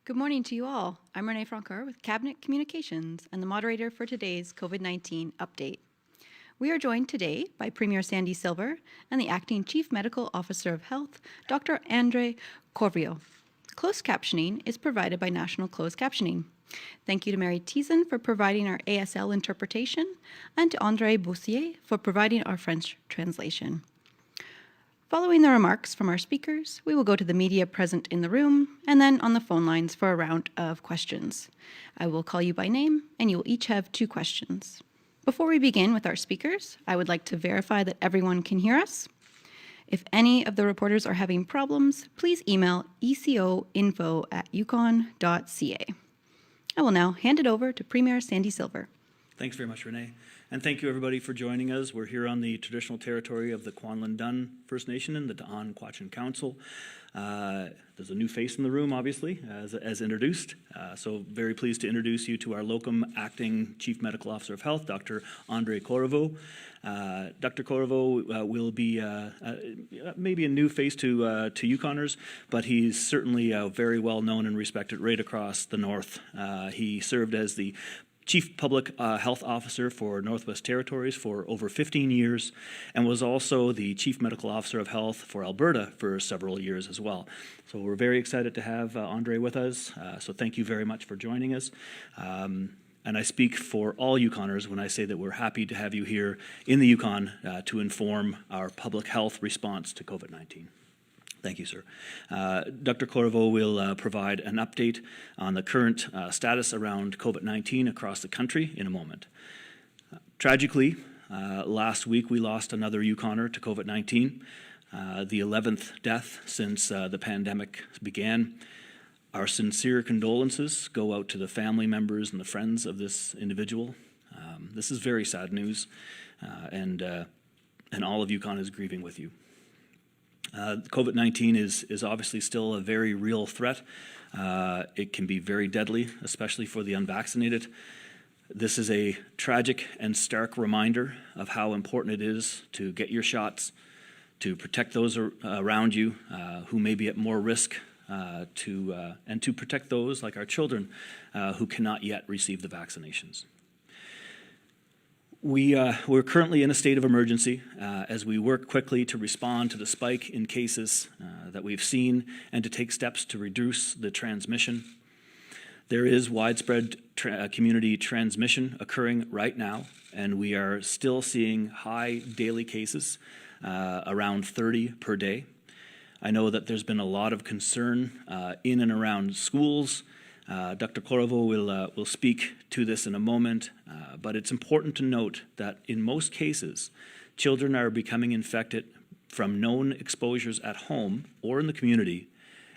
Good morning to you all. I'm Renee Francoeur with Cabinet Communications and the moderator for today's COVID-19 update. We are joined today by Premier Sandy Silver and the Acting Chief Medical Officer of Health, Dr. André Corriveau. Closed captioning is provided by National Closed Captioning. Thank you to Mary Teason for providing our ASL interpretation and to André Boussier for providing our French translation. Following the remarks from our speakers, we will go to the media present in the room and then on the phone lines for a round of questions. I will call you by name and you will each have 2 questions. Before we begin with our speakers, I would like to verify that everyone can hear us. If any of the reporters are having problems, please email ecoinfo@yukon.ca. I will now hand it over to Premier Sandy Silver. Thanks very much, Renee. And thank you, everybody, for joining us. We're here on the traditional territory of the Kwanlin Dun First Nation and the Da'an Quachin Council. There's a new face in the room, obviously, as introduced. So very pleased to introduce you to our Locum Acting Chief Medical Officer of Health, Dr. André Corriveau. Dr. Corvo will be maybe a new face to Yukoners, but he's certainly very well known and respected right across the north. He served as the Chief Public Health Officer for Northwest Territories for over 15 years and was also the Chief Medical Officer of Health for Alberta for several years as well. So we're very excited to have André with us. So thank you very much for joining us. And I speak for all Yukoners when I say that we're happy to have you here in the Yukon to inform our public health response to COVID-19. Thank you, sir. Dr. Corvo will provide an update on the current status around COVID-19 across the country in a moment. Tragically, last week we lost another Yukoner to COVID-19, the 11th death since the pandemic began. Our sincere condolences go out to the family members and the friends of this individual. This is very sad news, and all of Yukon is grieving with you. COVID-19 is obviously still a very real threat. It can be very deadly, especially for the unvaccinated. This is a tragic and stark reminder of how important it is to get your shots, to protect those around you who may be at more risk, and to protect those like our children who cannot yet receive the vaccinations. We're currently in a state of emergency as we work quickly to respond to the spike in cases that we've seen and to take steps to reduce the transmission. There is widespread community transmission occurring right now, and we are still seeing high daily cases, around 30 per day. I know that there's been a lot of concern in and around schools. Dr. Corvo will speak to this in a moment, but it's important to note that in most cases, children are becoming infected from known exposures at home or in the community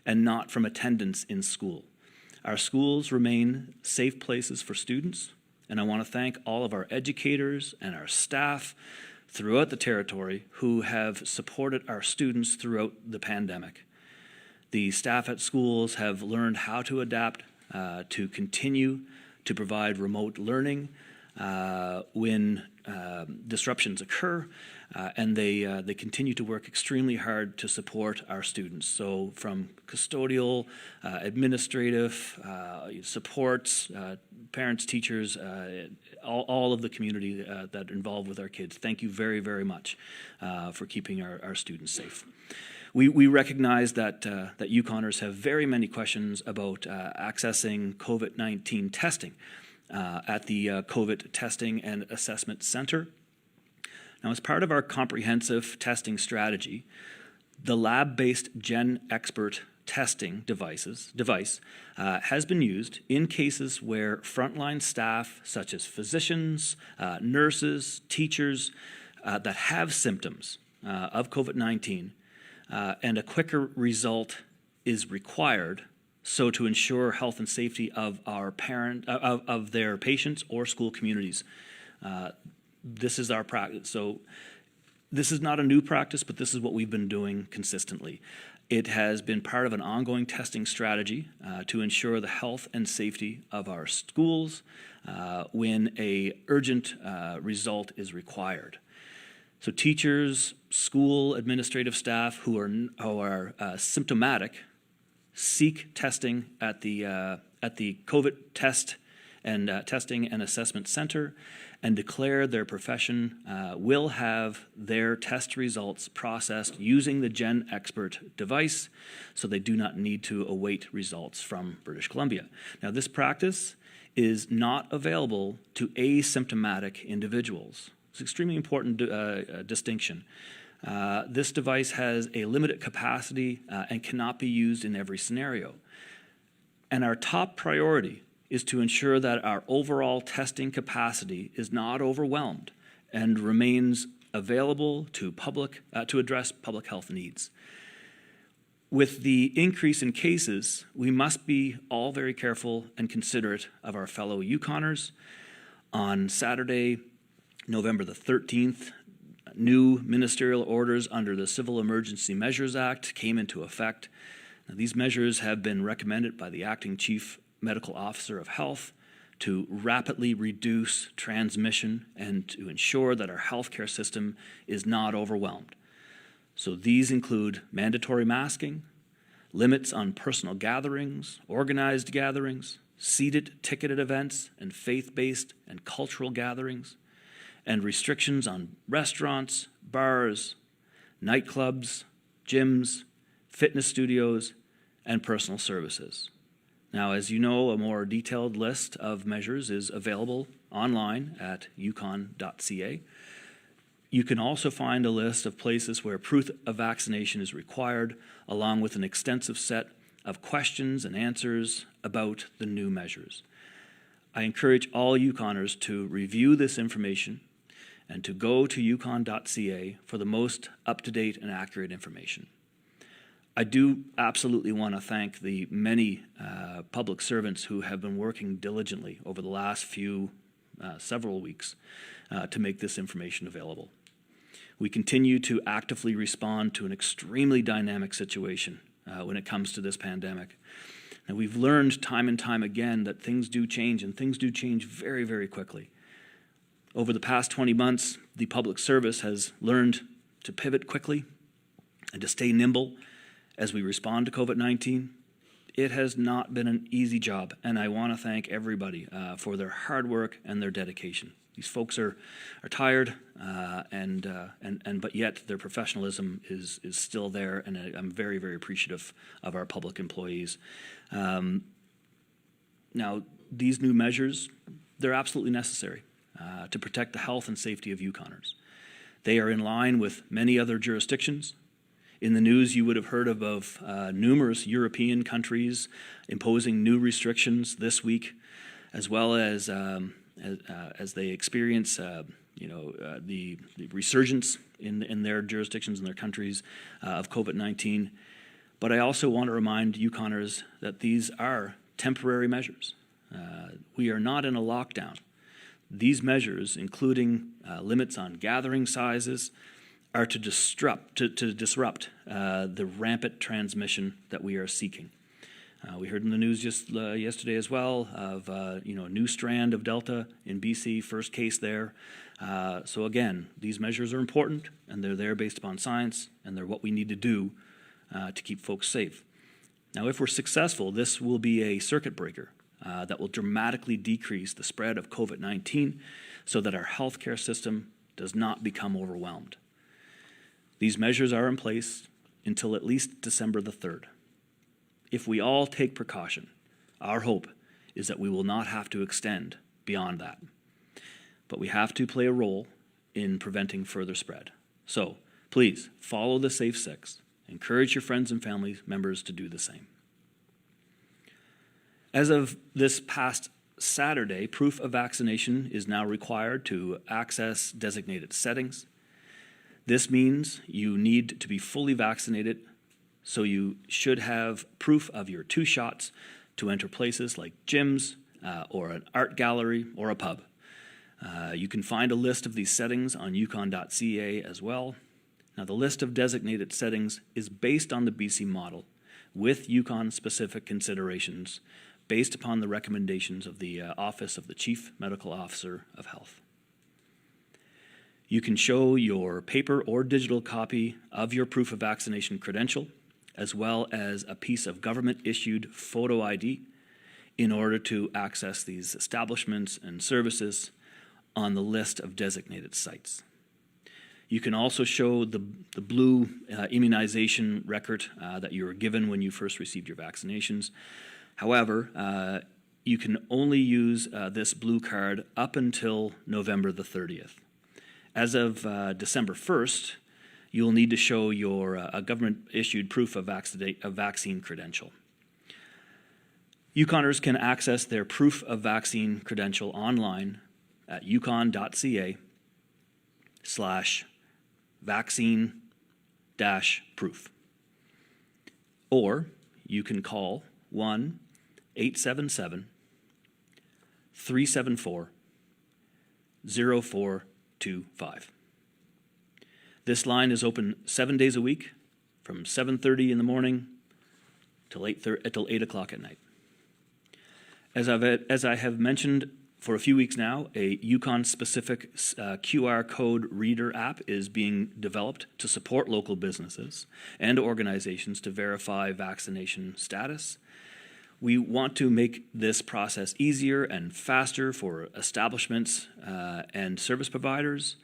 and not from attendance in school. Our schools remain safe places for students, and I want to thank all of our educators and our staff throughout the territory who have supported our students throughout the pandemic. The staff at schools have learned how to adapt to continue to provide remote learning when disruptions occur, and they continue to work extremely hard to support our students. So from custodial, administrative, supports, parents, teachers, all of the community that are involved with our kids, thank you very, very much for keeping our students safe. We recognize that Yukoners have very many questions about accessing COVID-19 testing at the COVID Testing and Assessment Center. Now, as part of our comprehensive testing strategy, the lab-based Gen Expert testing device has been used in cases where frontline staff, such as physicians, nurses, teachers, that have symptoms of COVID-19, and a quicker result is required, so to ensure health and safety of of their patients or school communities. This is our practice. So this is not a new practice, but this is what we've been doing consistently. It has been part of an ongoing testing strategy to ensure the health and safety of our schools when an urgent result is required. So teachers, school administrative staff who are symptomatic seek testing at the COVID testing and assessment center, and declare their profession will have their test results processed using the GenExpert device, so they do not need to await results from British Columbia. Now, this practice is not available to asymptomatic individuals. It's an extremely important distinction. This device has a limited capacity and cannot be used in every scenario. And our top priority is to ensure that our overall testing capacity is not overwhelmed and remains available to address public health needs. With the increase in cases, we must be all very careful and considerate of our fellow Yukoners. On Saturday, November the 13th, new ministerial orders under the Civil Emergency Measures Act came into effect. Now, these measures have been recommended by the Acting Chief Medical Officer of Health to rapidly reduce transmission and to ensure that our healthcare system is not overwhelmed. So these include mandatory masking, limits on personal gatherings, organized gatherings, seated ticketed events, and faith-based and cultural gatherings, and restrictions on restaurants, bars, nightclubs, gyms, fitness studios, and personal services. Now, as you know, a more detailed list of measures is available online at yukon.ca. You can also find a list of places where proof of vaccination is required, along with an extensive set of questions and answers about the new measures. I encourage all Yukoners to review this information and to go to yukon.ca for the most up-to-date and accurate information. I do absolutely want to thank the many public servants who have been working diligently over the last several weeks to make this information available. We continue to actively respond to an extremely dynamic situation when it comes to this pandemic. And we've learned time and time again that things do change, and things do change very, very quickly. Over the past 20 months, the public service has learned to pivot quickly and to stay nimble as we respond to COVID-19. It has not been an easy job, and I want to thank everybody for their hard work and their dedication. These folks are tired, but yet their professionalism is still there, and I'm very, very appreciative of our public employees. Now, these new measures, they're absolutely necessary to protect the health and safety of Yukoners. They are in line with many other jurisdictions. In the news, you would have heard of numerous European countries imposing new restrictions this week, as well as they experience the resurgence in their jurisdictions and their countries of COVID-19. But I also want to remind Yukoners that these are temporary measures. We are not in a lockdown. These measures, including limits on gathering sizes, are to disrupt the rampant transmission that we are seeking. We heard in the news just yesterday as well of a new strand of Delta in BC, first case there. So again, these measures are important, and they're there based upon science, and they're what we need to do to keep folks safe. Now, if we're successful, this will be a circuit breaker that will dramatically decrease the spread of COVID-19 so that our healthcare system does not become overwhelmed. These measures are in place until at least December the 3rd. If we all take precaution, our hope is that we will not have to extend beyond that. But we have to play a role in preventing further spread. So please follow the Safe Six. Encourage your friends and family members to do the same. As of this past Saturday, proof of vaccination is now required to access designated settings. This means you need to be fully vaccinated, so you should have proof of your 2 shots to enter places like gyms or an art gallery or a pub. You can find a list of these settings on yukon.ca as well. Now, the list of designated settings is based on the BC model with Yukon-specific considerations based upon the recommendations of the Office of the Chief Medical Officer of Health. You can show your paper or digital copy of your proof of vaccination credential as well as a piece of government-issued photo ID in order to access these establishments and services on the list of designated sites. You can also show the blue immunization record that you were given when you first received your vaccinations. However, you can only use this blue card up until November the 30th. As of December 1st, you'll need to show your a government-issued proof of vaccine credential. Yukoners can access their proof of vaccine credential online at yukon.ca/vaccine-proof. Or you can call 1-877-374-0425. This line is open 7 days a week from 7:30 in the morning till 8 o'clock at night. As I have mentioned for a few weeks now, a Yukon-specific QR code reader app is being developed to support local businesses and organizations to verify vaccination status. We want to make this process easier and faster for establishments and service providers.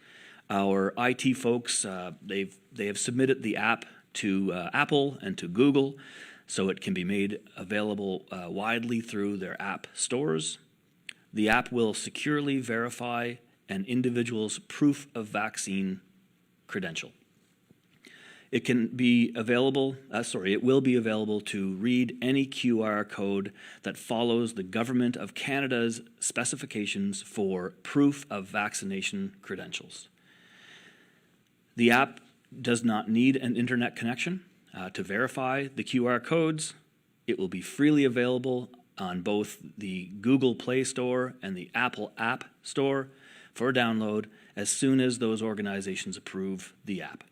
Our IT folks, they have submitted the app to Apple and to Google, so it can be made available widely through their app stores. The app will securely verify an individual's proof of vaccine credential. It will be available to read any QR code that follows the Government of Canada's specifications for proof of vaccination credentials. The app does not need an internet connection to verify the QR codes. It will be freely available on both the Google Play Store and the Apple App Store for download as soon as those organizations approve the app.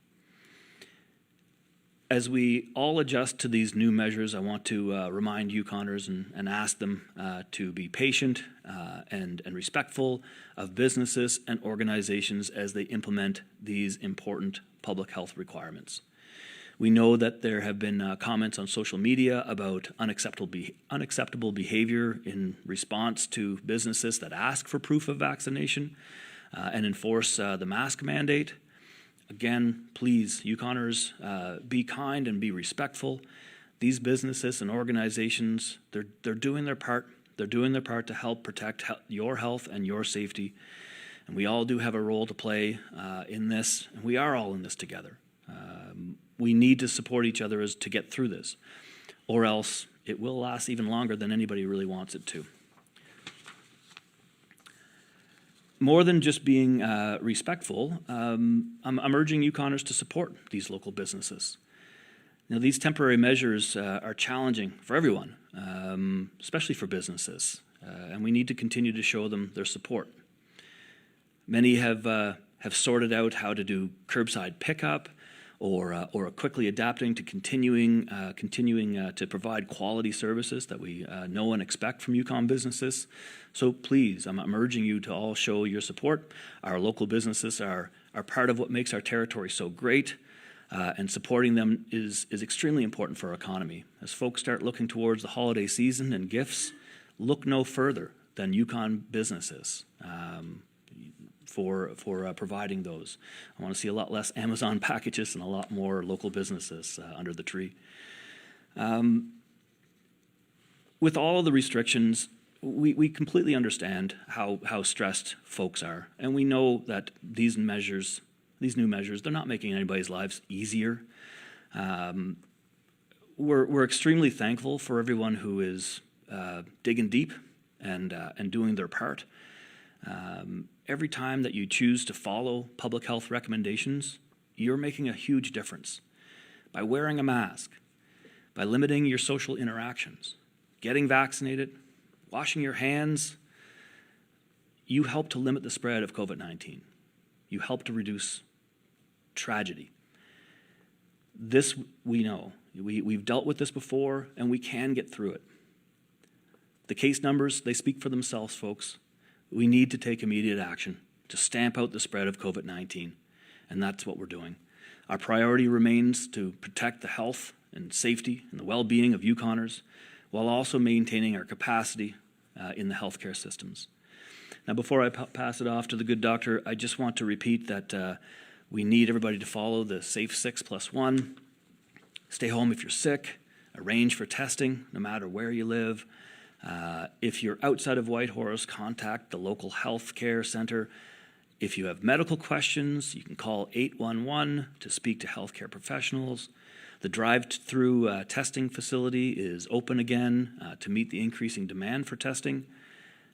As we all adjust to these new measures, I want to remind Yukoners and ask them to be patient and respectful of businesses and organizations as they implement these important public health requirements. We know that there have been comments on social media about unacceptable behavior in response to businesses that ask for proof of vaccination and enforce the mask mandate. Again, please, Yukoners, be kind and be respectful. These businesses and organizations, they're doing their part. They're doing their part to help protect your health and your safety. And we all do have a role to play in this, and we are all in this together. We need to support each other to get through this, or else it will last even longer than anybody really wants it to. More than just being respectful, I'm urging Yukoners to support these local businesses. Now, these temporary measures are challenging for everyone, especially for businesses, and we need to continue to show them their support. Many have sorted out how to do curbside pickup, or are quickly adapting to continuing to provide quality services that we know and expect from Yukon businesses. So please, I'm urging you to all show your support. Our local businesses are part of what makes our territory so great, and supporting them is extremely important for our economy. As folks start looking towards the holiday season and gifts, look no further than Yukon businesses. For providing those. I want to see a lot less Amazon packages and a lot more local businesses under the tree. With all of the restrictions, we completely understand how stressed folks are, and we know that these new measures, they're not making anybody's lives easier. We're extremely thankful for everyone who is digging deep and doing their part. Every time that you choose to follow public health recommendations, you're making a huge difference. By wearing a mask, by limiting your social interactions, getting vaccinated, washing your hands, you help to limit the spread of COVID-19. You help to reduce tragedy. This we know. We've dealt with this before, and we can get through it. The case numbers, they speak for themselves, folks. We need to take immediate action to stamp out the spread of COVID-19, and that's what we're doing. Our priority remains to protect the health and safety and the well-being of Yukoners, while also maintaining our capacity in the healthcare systems. Now, before I pass it off to the good doctor, I just want to repeat that we need everybody to follow the Safe 6+1. Stay home if you're sick. Arrange for testing, no matter where you live. If you're outside of Whitehorse, contact the local health care center. If you have medical questions, you can call 811 to speak to healthcare professionals. The drive-through testing facility is open again to meet the increasing demand for testing.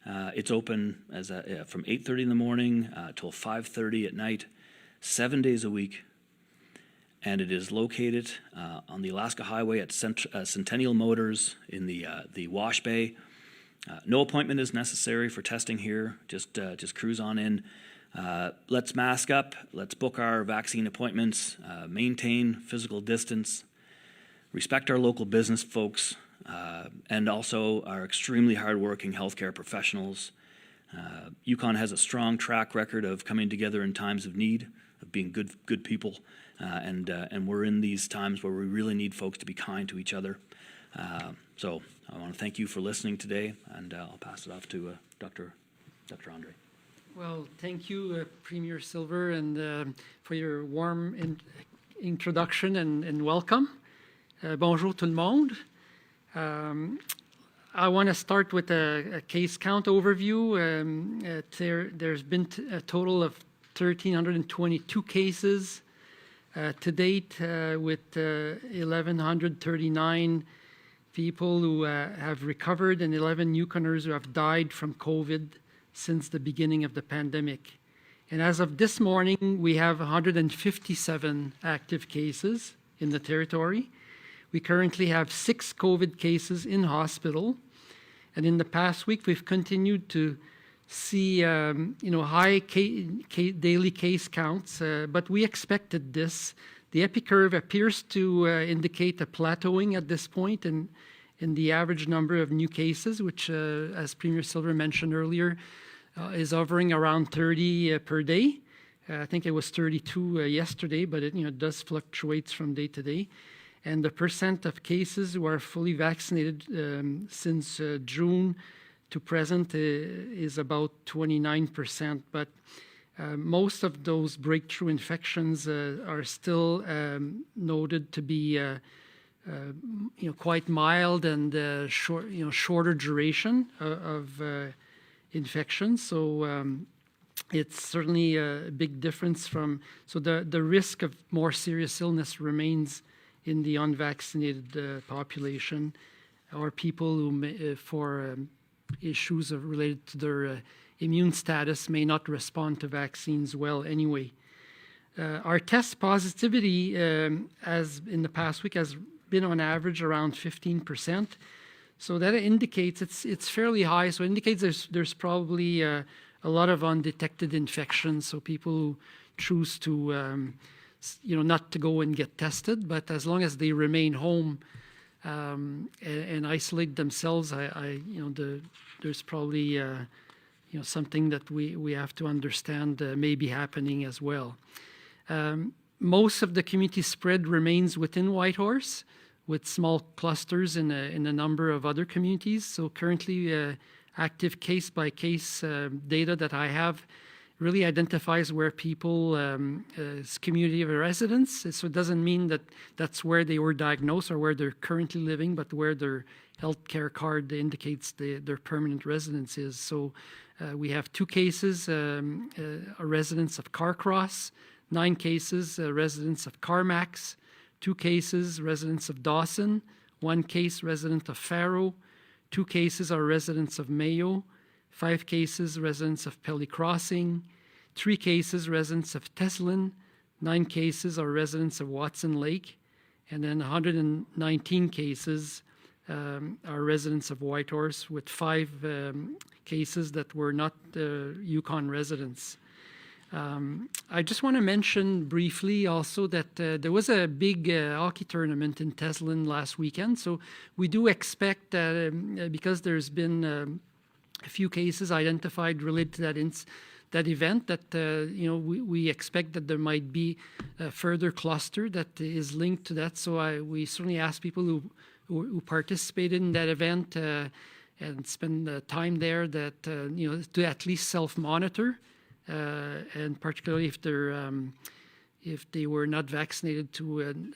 It's open from 8:30 in the morning till 5:30 at night, 7 days a week. And it is located on the Alaska Highway at Centennial Motors in the Wash Bay. No appointment is necessary for testing here. Just cruise on in. Let's mask up. Let's book our vaccine appointments. Maintain physical distance. Respect our local business folks, and also our extremely hardworking healthcare professionals. Yukon has a strong track record of coming together in times of need, of being good people. And we're in these times where we really need folks to be kind to each other. So I want to thank you for listening today, and I'll pass it off to Dr. André. Well, thank you, Premier Silver, and for your warm introduction and welcome. Bonjour tout le monde. I want to start with a case count overview. There's been a total of 1,322 cases to date, with 1,139 people who have recovered and 11 Yukoners who have died from COVID since the beginning of the pandemic. And as of this morning, we have 157 active cases in the territory. We currently have 6 COVID cases in hospital. And in the past week, we've continued to see high daily case counts, but we expected this. The epicurve appears to indicate a plateauing at this point in the average number of new cases, which, as Premier Silver mentioned earlier, is hovering around 30 per day. I think it was 32 yesterday, but it does fluctuate from day to day. And the percent of cases who are fully vaccinated since June to present is about 29%, but most of those breakthrough infections are still noted to be quite mild and shorter duration of infection. So it's certainly a big difference so the risk of more serious illness remains in the unvaccinated population, or people who for issues related to their immune status may not respond to vaccines well anyway. Our test positivity, as in the past week, has been on average around 15%. So that indicates it's fairly high. So it indicates there's probably a lot of undetected infections. So people who choose to not to go and get tested, but as long as they remain home and isolate themselves, there's probably something that we have to understand may be happening as well. Most of the community spread remains within Whitehorse, with small clusters in a number of other communities. So currently, active case-by-case data that I have really identifies where people's community of residence. So it doesn't mean that that's where they were diagnosed or where they're currently living, but where their health care card indicates their permanent residence is. So we have 2 cases, a residents of Carcross, 9 cases, residents of Carmax, 2 cases, residents of Dawson, 1 case, resident of Faro, 2 cases are residents of Mayo, 5 cases, residents of Pelly Crossing, 3 cases, residents of Teslin, 9 cases are residents of Watson Lake, and then 119 cases are residents of Whitehorse, with 5 cases that were not Yukon residents. I just want to mention briefly also that there was a big hockey tournament in Teslin last weekend, so we do expect, because there's been a few cases identified related to that event that we expect that there might be a further cluster that is linked to that. So we certainly ask people who participated in that event and spend time there that to at least self-monitor, and particularly if they were not vaccinated, to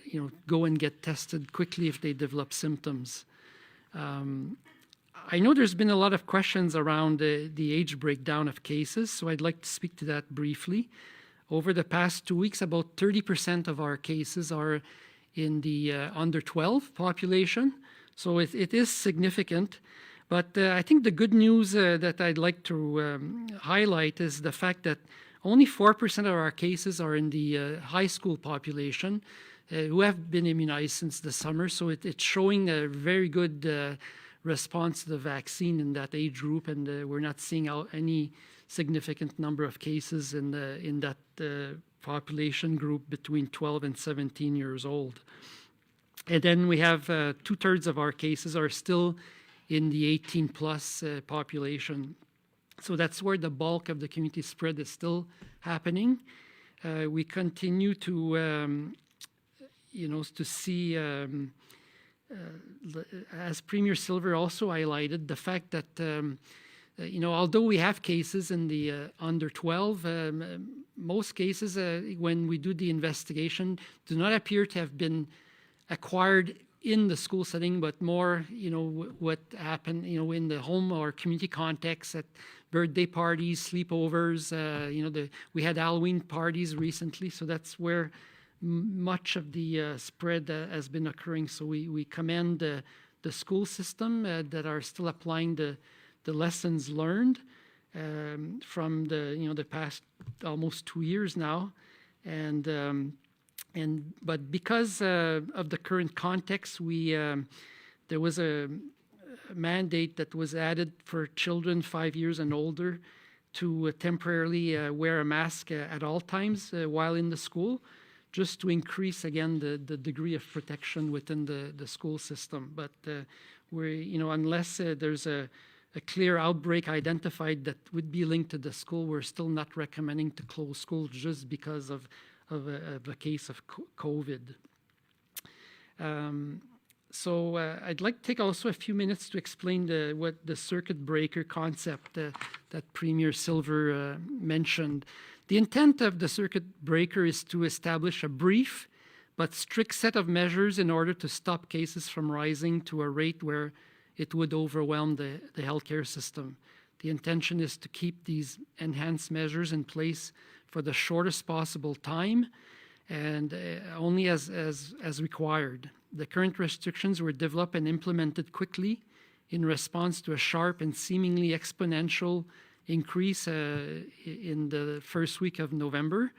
go and get tested quickly if they develop symptoms. I know there's been a lot of questions around the age breakdown of cases, so I'd like to speak to that briefly. Over the past 2 weeks, about 30% of our cases are in the under 12 population, so it is significant. But I think the good news that I'd like to highlight is the fact that only 4% of our cases are in the high school population who have been immunized since the summer, so it's showing a very good response to the vaccine in that age group, and we're not seeing any significant number of cases in that population group between 12 and 17 years old. And then we have 2/3 of our cases are still in the 18 plus population. So that's where the bulk of the community spread is still happening. We continue to see, as Premier Silver also highlighted, the fact that although we have cases in the under 12, most cases when we do the investigation do not appear to have been acquired in the school setting, but more what happened in the home or community context, at birthday parties, sleepovers. We had Halloween parties recently, so that's where much of the spread has been occurring. So we commend the school system that are still applying the lessons learned from the past almost 2 years now, but because of the current context, there was a mandate that was added for children 5 years and older to temporarily wear a mask at all times while in the school, just to increase again the degree of protection within the school system. But unless there's a clear outbreak identified that would be linked to the school, we're still not recommending to close schools just because of a case of COVID. So I'd like to take also a few minutes to explain what the circuit breaker concept that Premier Silver mentioned. The intent of the circuit breaker is to establish a brief but strict set of measures in order to stop cases from rising to a rate where it would overwhelm the healthcare system. The intention is to keep these enhanced measures in place for the shortest possible time and only as required. The current restrictions were developed and implemented quickly in response to a sharp and seemingly exponential increase in the first week of November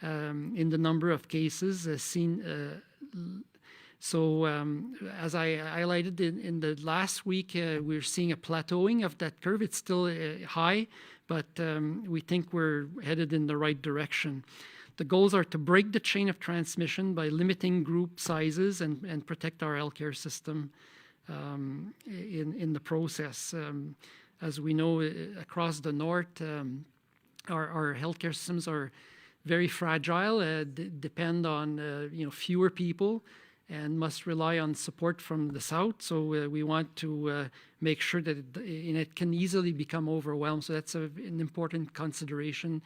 in the number of cases seen. So as I highlighted in the last week, we're seeing a plateauing of that curve. It's still high, but we think we're headed in the right direction. The goals are to break the chain of transmission by limiting group sizes and protect our healthcare system in the process. As we know, across the north, our healthcare systems are very fragile, depend on fewer people, and must rely on support from the south. So we want to make sure that it can easily become overwhelmed. So that's an important consideration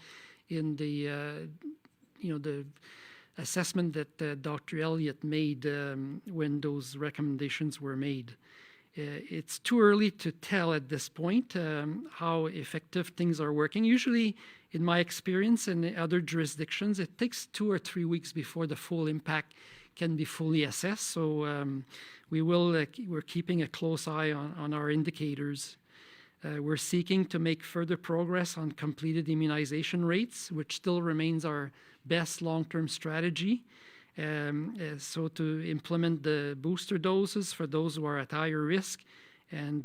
in the assessment that Dr. Elliott made when those recommendations were made. It's too early to tell at this point how effective things are working. Usually, in my experience in other jurisdictions, it takes 2 or 3 weeks before the full impact can be fully assessed. So we're keeping a close eye on our indicators. We're seeking to make further progress on completed immunization rates, which still remains our best long-term strategy. So to implement the booster doses for those who are at higher risk, and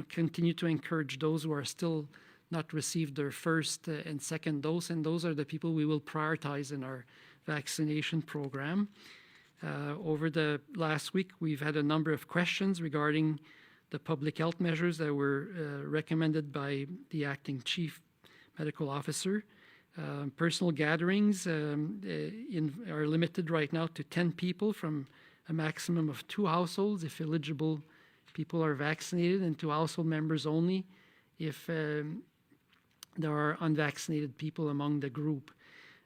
continue to encourage those who are still not received their first and second dose, and those are the people we will prioritize in our vaccination program. Over the last week, we've had a number of questions regarding the public health measures that were recommended by the acting chief medical officer. Personal gatherings are limited right now to 10 people from a maximum of 2 households if eligible people are vaccinated, and 2 household members only if there are unvaccinated people among the group.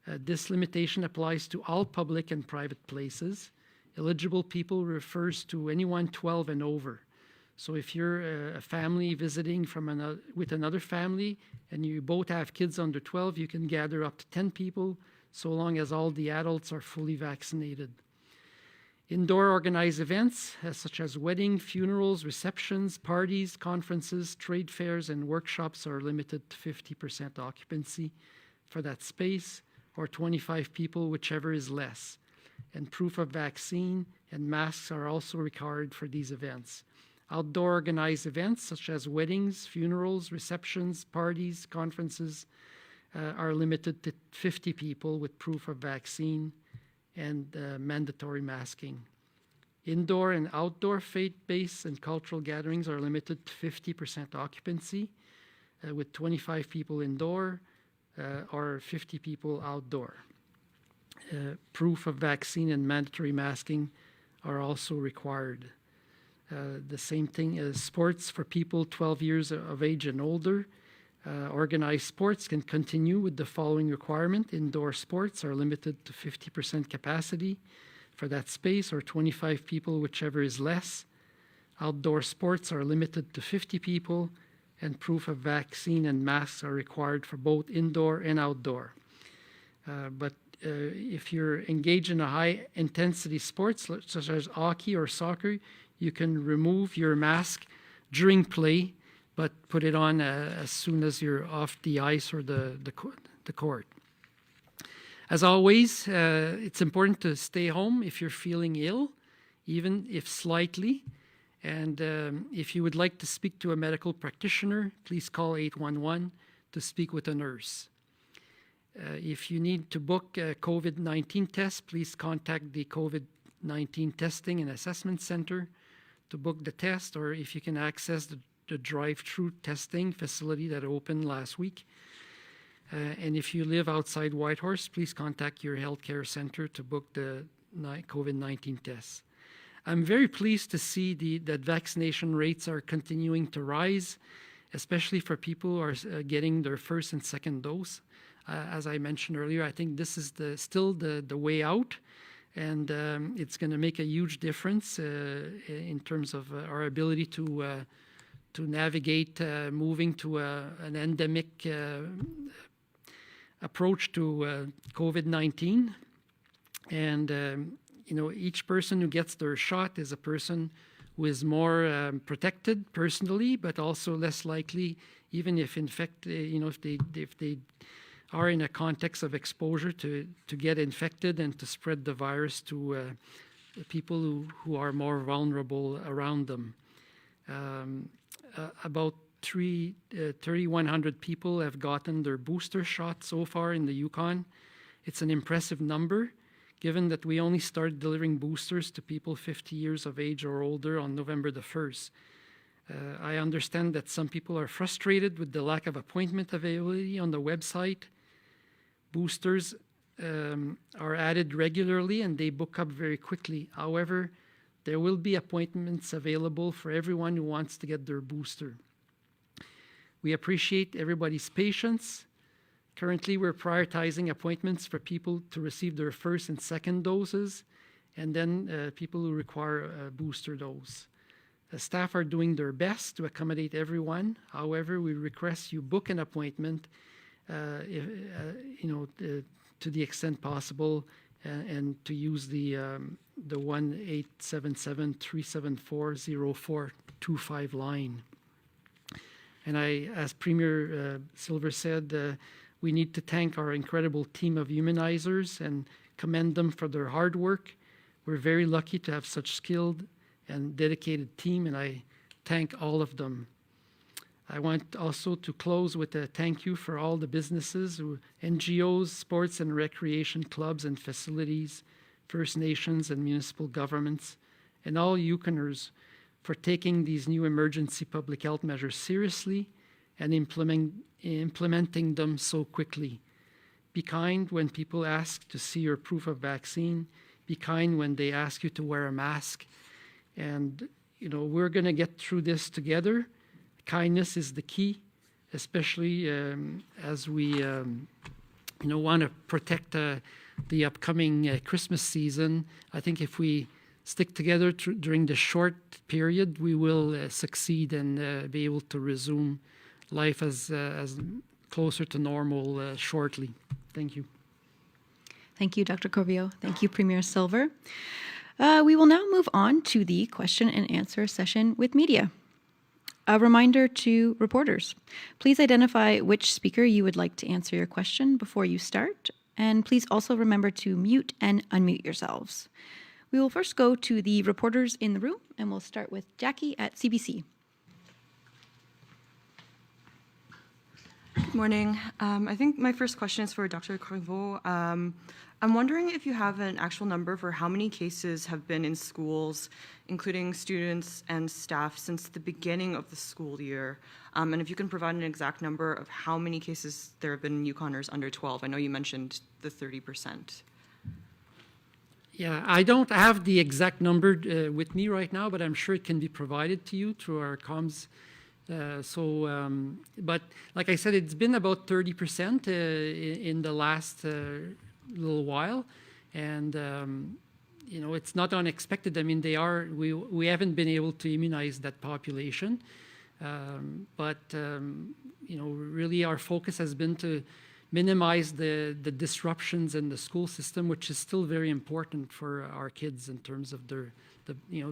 This limitation applies to all public and private places. Eligible people refers to anyone 12 and over. So if you're a family visiting with another family and you both have kids under 12, you can gather up to 10 people so long as all the adults are fully vaccinated. Indoor organized events such as weddings, funerals, receptions, parties, conferences, trade fairs, and workshops are limited to 50% occupancy for that space, or 25 people, whichever is less. And proof of vaccine and masks are also required for these events. Outdoor organized events such as weddings, funerals, receptions, parties, conferences are limited to 50 people with proof of vaccine and mandatory masking. Indoor and outdoor faith-based and cultural gatherings are limited to 50% occupancy with 25 people indoor or 50 people outdoor. Proof of vaccine and mandatory masking are also required. The same thing as sports for people 12 years of age and older. Organized sports can continue with the following requirement. Indoor sports are limited to 50% capacity for that space, or 25 people, whichever is less. Outdoor sports are limited to 50 people, and proof of vaccine and masks are required for both indoor and outdoor. But if you're engaged in a high-intensity sports, such as hockey or soccer, you can remove your mask during play, but put it on as soon as you're off the ice or the court. As always, it's important to stay home if you're feeling ill, even if slightly. And if you would like to speak to a medical practitioner, please call 811 to speak with a nurse. If you need to book a COVID-19 test, please contact the COVID-19 Testing and Assessment Center to book the test, or if you can access the drive-through testing facility that opened last week. And if you live outside Whitehorse, please contact your healthcare center to book the COVID-19 tests. I'm very pleased to see that vaccination rates are continuing to rise, especially for people who are getting their first and second dose. As I mentioned earlier, I think this is still the way out, and it's going to make a huge difference in terms of our ability to navigate moving to an endemic approach to COVID-19. And each person who gets their shot is a person who is more protected personally, but also less likely, even if infected, if they are in a context of exposure, to get infected and to spread the virus to people who are more vulnerable around them. About 3,100 people have gotten their booster shot so far in the Yukon. It's an impressive number, given that we only started delivering boosters to people 50 years of age or older on November the 1st. I understand that some people are frustrated with the lack of appointment availability on the website. Boosters are added regularly and they book up very quickly. However, there will be appointments available for everyone who wants to get their booster. We appreciate everybody's patience. Currently, we're prioritizing appointments for people to receive their first and second doses, and then people who require a booster dose. The staff are doing their best to accommodate everyone. However, we request you book an appointment, to the extent possible, and to use the 1-877-374-0425 line. And as Premier Silver said, we need to thank our incredible team of immunizers and commend them for their hard work. We're very lucky to have such skilled and dedicated team, and I thank all of them. I want also to close with a thank you for all the businesses, NGOs, sports and recreation clubs and facilities, First Nations and municipal governments, and all Yukoners for taking these new emergency public health measures seriously and implementing them so quickly. Be kind when people ask to see your proof of vaccine. Be kind when they ask you to wear a mask. And, we're going to get through this together. Kindness is the key, especially as we, want to protect the upcoming Christmas season. I think if we stick together during the short period, we will succeed and be able to resume life as closer to normal shortly. Thank you. Thank you, Dr. Corriveau. Thank you, Premier Silver. We will now move on to the question and answer session with media. A reminder to reporters, please identify which speaker you would like to answer your question before you start, and please also remember to mute and unmute yourselves. We will first go to the reporters in the room, and we'll start with Jackie at CBC. Good morning. I think my first question is for Dr. Corvo. I'm wondering if you have an actual number for how many cases have been in schools, including students and staff, since the beginning of the school year. And if you can provide an exact number of how many cases there have been in Yukoners under 12. I know you mentioned the 30%. Yeah, I don't have the exact number with me right now, but I'm sure it can be provided to you through our comms. But like I said, it's been about 30% in the last little while, and it's not unexpected. I mean, we haven't been able to immunize that population, but really our focus has been to minimize the disruptions in the school system, which is still very important for our kids in terms of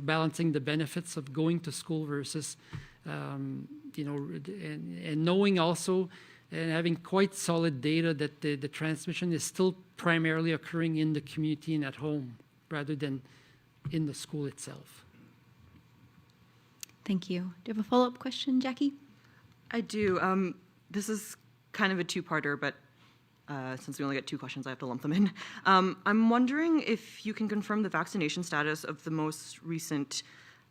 balancing the benefits of going to school versus and knowing also and having quite solid data that the transmission is still primarily occurring in the community and at home rather than in the school itself. Thank you. Do you have a follow-up question, Jackie? I do. This is kind of a two-parter, but since we only get two questions, I have to lump them in. I'm wondering if you can confirm the vaccination status of the most recent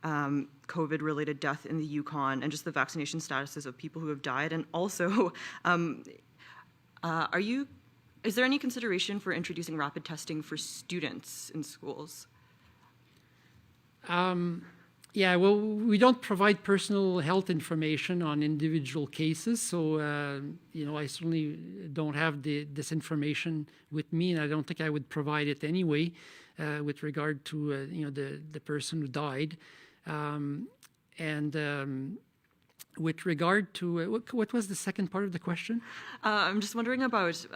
COVID-related death in the Yukon and just the vaccination statuses of people who have died. And also, is there any consideration for introducing rapid testing for students in schools? Yeah, well, we don't provide personal health information on individual cases, so I certainly don't have this information with me, and I don't think I would provide it anyway with regard to the person who died. With regard to what was the second part of the question? I'm just wondering about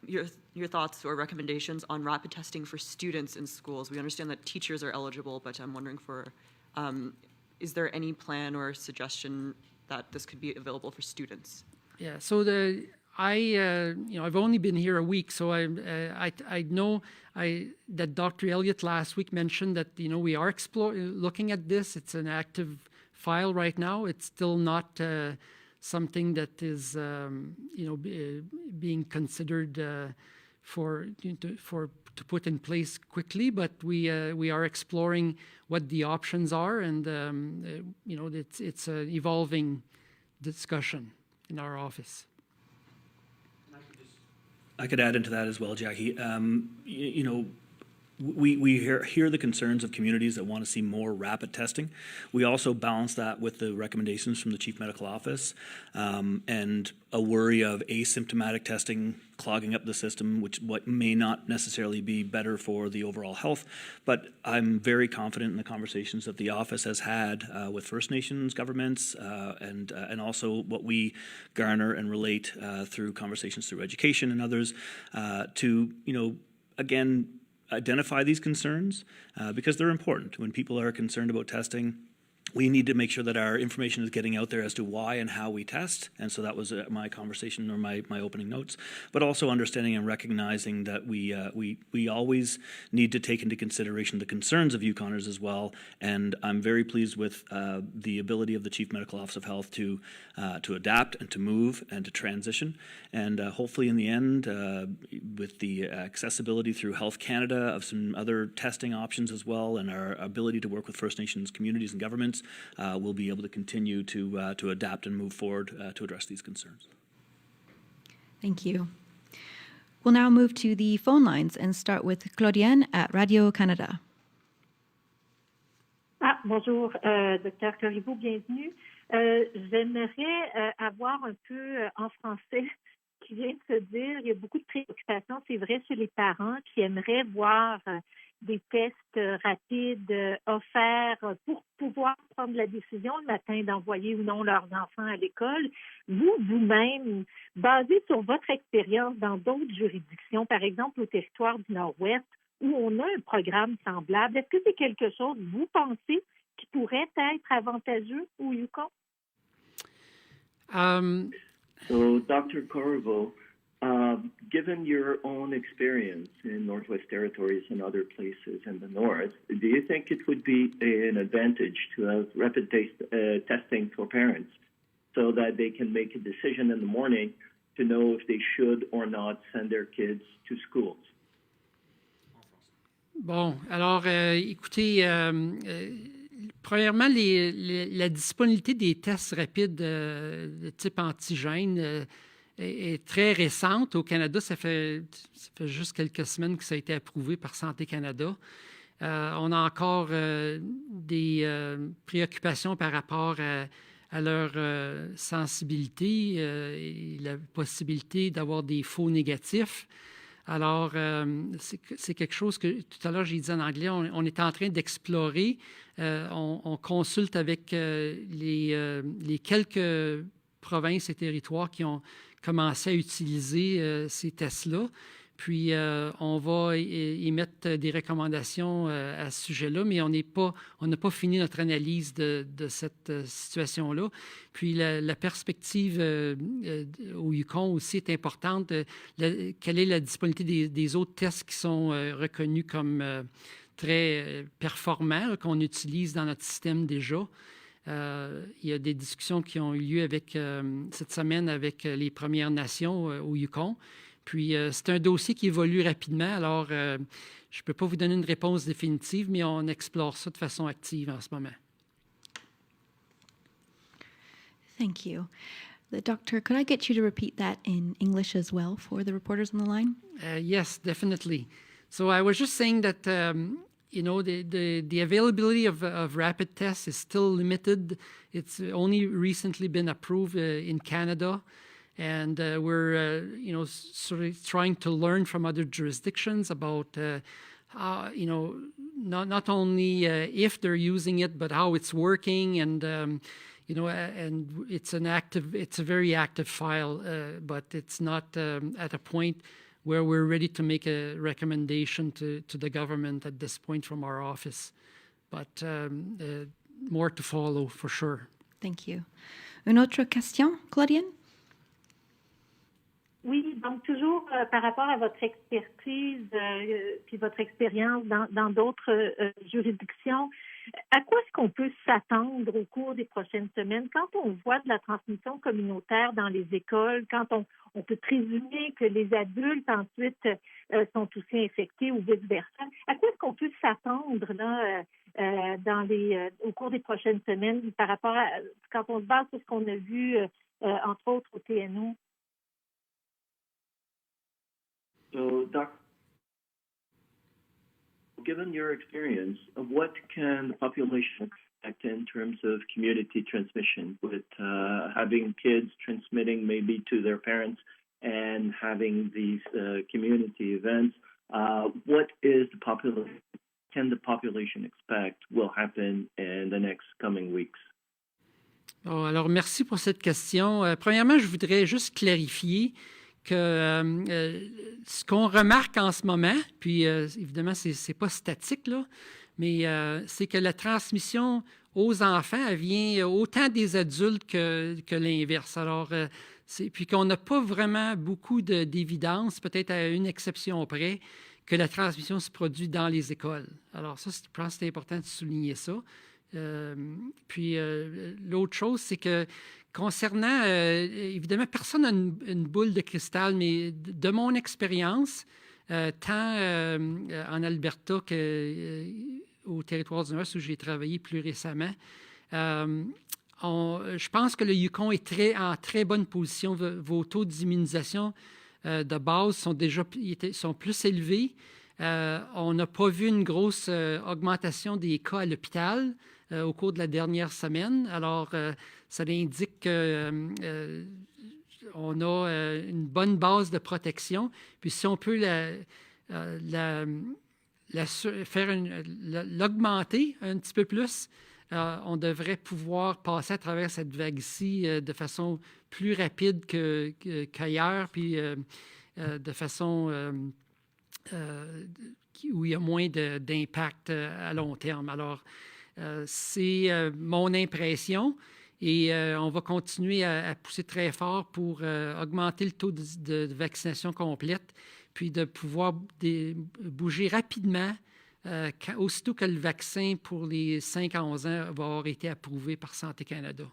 your thoughts or recommendations on rapid testing for students in schools. We understand that teachers are eligible, but I'm wondering is there any plan or suggestion that this could be available for students? Yeah. So I've only been here a week, so I know that Dr. Elliott last week mentioned that we are looking at this. It's an active file right now. It's still not something that is being considered to put in place quickly, but we are exploring what the options are, and it's an evolving discussion in our office. I could add into that as well, Jackie. We hear the concerns of communities that want to see more rapid testing. We also balance that with the recommendations from the Chief Medical Office and a worry of asymptomatic testing clogging up the system, what may not necessarily be better for the overall health. But I'm very confident in the conversations that the office has had with First Nations governments and also what we garner and relate through conversations through education and others to, again, identify these concerns because they're important. When people are concerned about testing, we need to make sure that our information is getting out there as to why and how we test. And so that was my conversation or my opening notes, but also understanding and recognizing that we always need to take into consideration the concerns of Yukoners as well. And I'm very pleased with the ability of the Chief Medical Officer of Health to adapt and to move and to transition. And hopefully in the end, with the accessibility through Health Canada of some other testing options as well, and our ability to work with First Nations communities and governments, concerns, we'll be able to continue to adapt and move forward to address these concerns. Thank you. We'll now move to the phone lines and start with Claudienne at Radio-Canada. Ah, bonjour, Dr. Corriveau, bienvenue. J'aimerais avoir un peu en français ce qui vient de se dire. Il y a beaucoup de préoccupations, c'est vrai, chez les parents qui aimeraient voir des tests rapides offerts pour pouvoir prendre la décision le matin d'envoyer ou non leurs enfants à l'école. Vous-même, basé sur votre expérience dans d'autres juridictions, par exemple au territoire du Nord-Ouest, où on a un programme semblable, est-ce que c'est quelque chose, vous pensez, qui pourrait être avantageux au Yukon? So, Dr. Corvo, given your own experience in Northwest Territories and other places in the North, do you think it would be an advantage to have rapid testing for parents so that they can make a decision in the morning to know if they should or not send their kids to schools? Bon, alors, écoutez, premièrement, la disponibilité des tests rapides de type antigène est très récente. Au Canada, ça fait juste quelques semaines que ça a été approuvé par Santé Canada. On a encore des préoccupations par rapport à leur sensibilité et la possibilité d'avoir des faux négatifs. Alors, c'est quelque chose que tout à l'heure j'ai dit en anglais, on est en train d'explorer. On consulte avec les quelques provinces et territoires qui ont commencé à utiliser ces tests-là. Puis, on va émettre des recommandations à ce sujet-là, mais on n'a pas fini notre analyse de cette situation-là. Puis, la perspective au Yukon aussi est importante. Quelle est la disponibilité des autres tests qui sont reconnus comme très performants, qu'on utilise dans notre système déjà? Il y a des discussions qui ont eu lieu cette semaine avec les Premières Nations au Yukon. Puis, c'est un dossier qui évolue rapidement. Alors, je ne peux pas vous donner une réponse définitive, mais on explore ça de façon active en ce moment. Thank you. Doctor, could I get you to repeat that in English as well for the reporters on the line? Yes, definitely. So I was just saying that, the availability of rapid tests is still limited. It's only recently been approved in Canada. And we're, sort of trying to learn from other jurisdictions about, not only if they're using it, but how it's working. And, and it's a very active file, but it's not at a point where we're ready to make a recommendation to the government at this point from our office. But more to follow for sure. Thank you. Une autre question, Claudienne? Oui, donc toujours par rapport à votre expertise puis votre expérience dans d'autres juridictions, à quoi est-ce qu'on peut s'attendre au cours des prochaines semaines quand on voit de la transmission communautaire dans les écoles, quand on peut présumer que les adultes ensuite sont aussi infectés ou vice-versa? À quoi est-ce qu'on peut s'attendre là, au cours des prochaines semaines par rapport à quand on se base sur ce qu'on a vu, entre autres au TNO? So, Doc, given your experience, what can the population expect in terms of community transmission with having kids transmitting maybe to their parents and having these community events? What can the population expect will happen in the next coming weeks? Bon, alors, merci pour cette question. Premièrement, je voudrais juste clarifier que ce qu'on remarque en ce moment, puis évidemment, c'est pas statique, là, mais c'est que la transmission aux enfants, elle vient autant des adultes que l'inverse. Alors, puis qu'on n'a pas vraiment beaucoup d'évidence, peut-être à une exception près, que la transmission se produit dans les écoles. Alors ça, je pense que c'est important de souligner ça. Puis l'autre chose, c'est que concernant, évidemment, personne n'a une boule de cristal, mais de mon expérience, tant en Alberta qu'au territoire du Nord où j'ai travaillé plus récemment, Je pense que le Yukon est en très bonne position. Vos taux d'immunisation de base sont plus élevés. On n'a pas vu une grosse augmentation des cas à l'hôpital au cours de la dernière semaine. Alors, ça indique qu'on a une bonne base de protection. Puis si on peut l'augmenter un petit peu plus, on devrait pouvoir passer à travers cette vague-ci de façon plus rapide qu'ailleurs, puis de façon où il y a moins d'impact à long terme. Alors, c'est mon impression et on va continuer à pousser très fort pour augmenter le taux de vaccination complète, puis de pouvoir bouger rapidement aussitôt que le vaccin pour les 5 à 11 ans va avoir été approuvé par Santé Canada.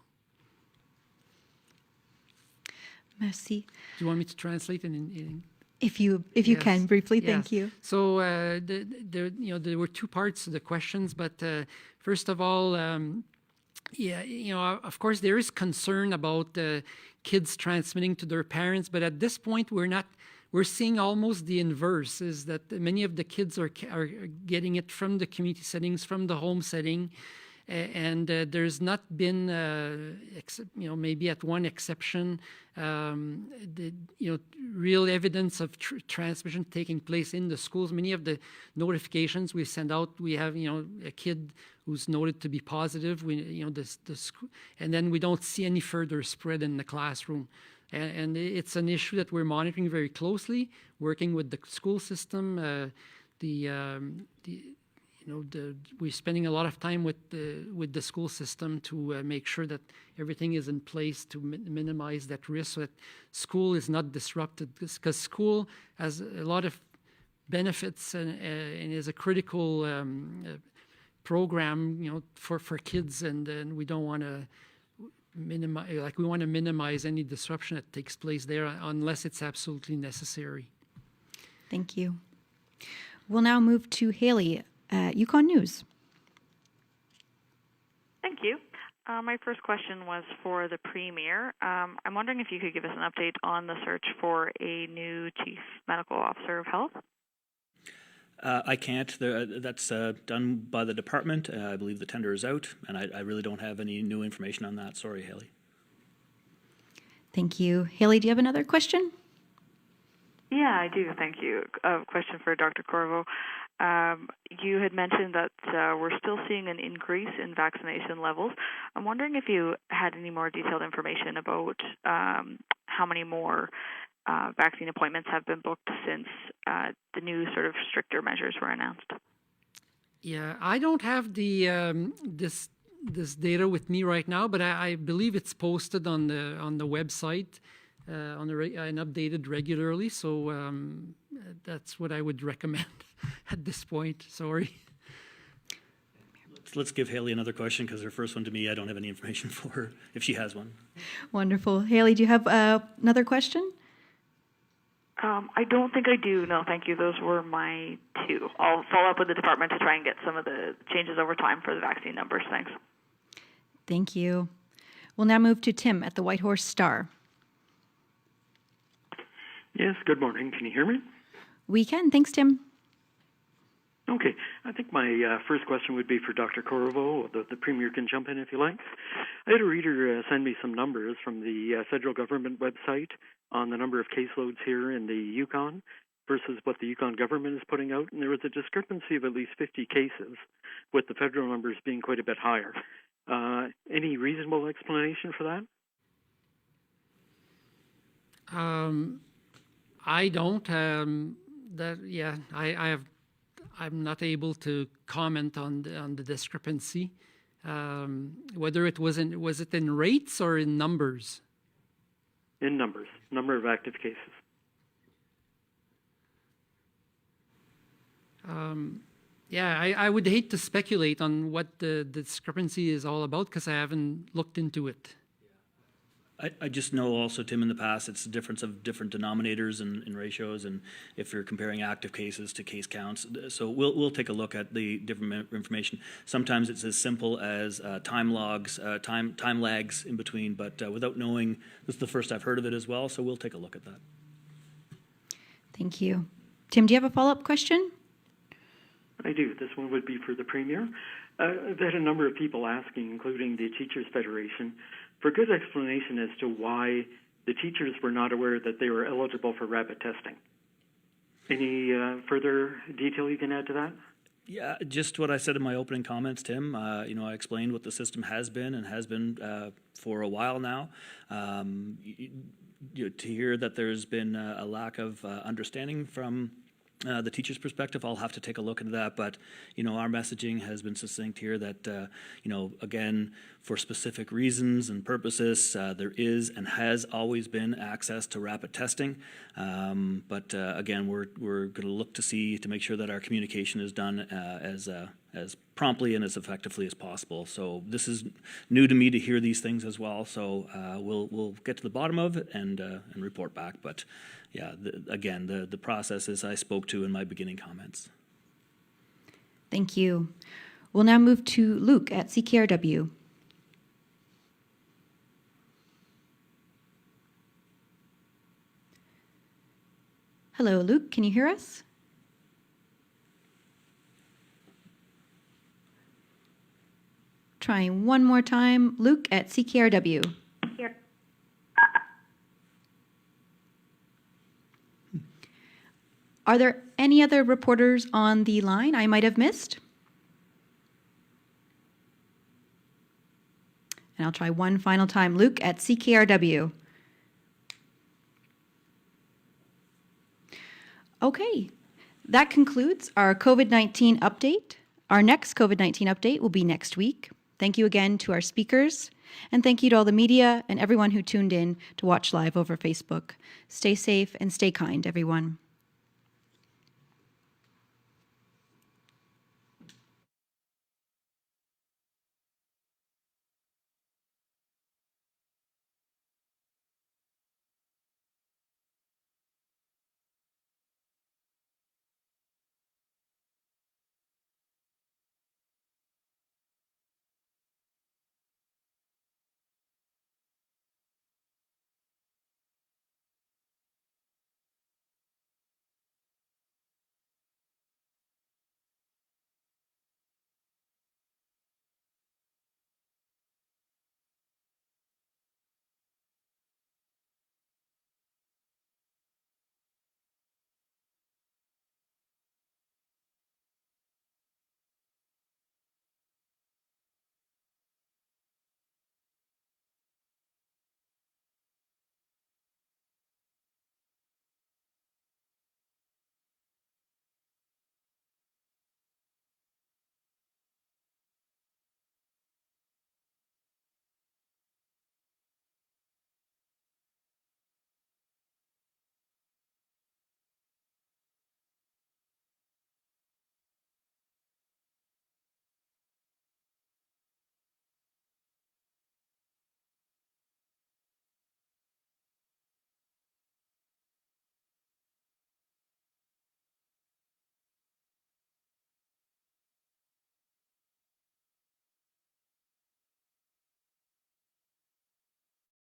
Merci. Do you want me to translate in If you Yes. can, briefly, Yes. thank you. So there were two parts to the questions, but first of all, of course, there is concern about kids transmitting to their parents, but at this point, we're seeing almost the inverse, is that many of the kids are getting it from the community settings, from the home setting, and there's not been, maybe at one exception, real evidence of transmission taking place in the schools. Many of the notifications we send out, we have, a kid who's noted to be positive, and then we don't see any further spread in the classroom. And it's an issue that we're monitoring very closely, working with the school system. We're spending a lot of time with the school system to make sure that everything is in place to minimize that risk, so that school is not disrupted. Because school has a lot of benefits and is a critical program, for kids, and we don't want to minimize any disruption that takes place there unless it's absolutely necessary. Thank you. We'll now move to Haley at Yukon News. Thank you. My first question was for the Premier. I'm wondering if you could give us an update on the search for a new Chief Medical Officer of Health. I can't. That's done by the department. I believe the tender is out, and I really don't have any new information on that. Sorry, Haley. Thank you. Haley, do you have another question? Yeah, I do. Thank you. A question for Dr. Corvo. You had mentioned that we're still seeing an increase in vaccination levels. I'm wondering if you had any more detailed information about how many more vaccine appointments have been booked since the new sort of stricter measures were announced. Yeah, I don't have the this data with me right now, but I believe it's posted on the website and updated regularly. So that's what I would recommend at this point. Sorry. Let's give Haley another question, because her first one to me, I don't have any information for her, if she has one. Wonderful. Haley, do you have another question? I don't think I do. No, thank you. Those were my two. I'll follow up with the department to try and get some of the changes over time for the vaccine numbers. Thanks. Thank you. We'll now move to Tim at the Whitehorse Star. Yes, good morning. Can you hear me? We can. Thanks, Tim. Okay. I think my first question would be for Dr. Corriveau. The Premier can jump in if you like. I had a reader send me some numbers from the federal government website on the number of caseloads here in the Yukon versus what the Yukon government is putting out, and there was a discrepancy of at least 50 cases, with the federal numbers being quite a bit higher. Any reasonable explanation for that? I don't. I'm not able to comment on the discrepancy. Whether it was it in rates or in numbers? In numbers, number of active cases. I would hate to speculate on what the discrepancy is all about, because I haven't looked into it. I just know also, Tim, in the past, it's the difference of different denominators and ratios, and if you're comparing active cases to case counts. So we'll take a look at the different information. Sometimes it's as simple as time logs, time lags in between, but without knowing, this is the first I've heard of it as well, so we'll take a look at that. Thank you. Tim, do you have a follow-up question? I do. This one would be for the Premier. I've had a number of people asking, including the Teachers Federation, for good explanation as to why the teachers were not aware that they were eligible for rapid testing. Any further detail you can add to that? Yeah, just what I said in my opening comments, Tim. I explained what the system has been and has been for a while now. To hear that there's been a lack of understanding from the teacher's perspective, I'll have to take a look into that. But, our messaging has been succinct here that, again, for specific reasons and purposes, there is and has always been access to rapid testing. But again, we're going to look to make sure that our communication is done as promptly and as effectively as possible. So this is new to me to hear these things as well. So we'll get to the bottom of it and report back. But yeah, the process as I spoke to in my beginning comments. Thank you. We'll now move to Luke at CKRW. Hello, Luke, can you hear us? Trying one more time. Luke at CKRW. Here. Are there any other reporters on the line I might have missed? And I'll try one final time. Luke at CKRW. Okay, that concludes our COVID-19 update. Our next COVID-19 update will be next week. Thank you again to our speakers, and thank you to all the media and everyone who tuned in to watch live over Facebook. Stay safe and stay kind, everyone.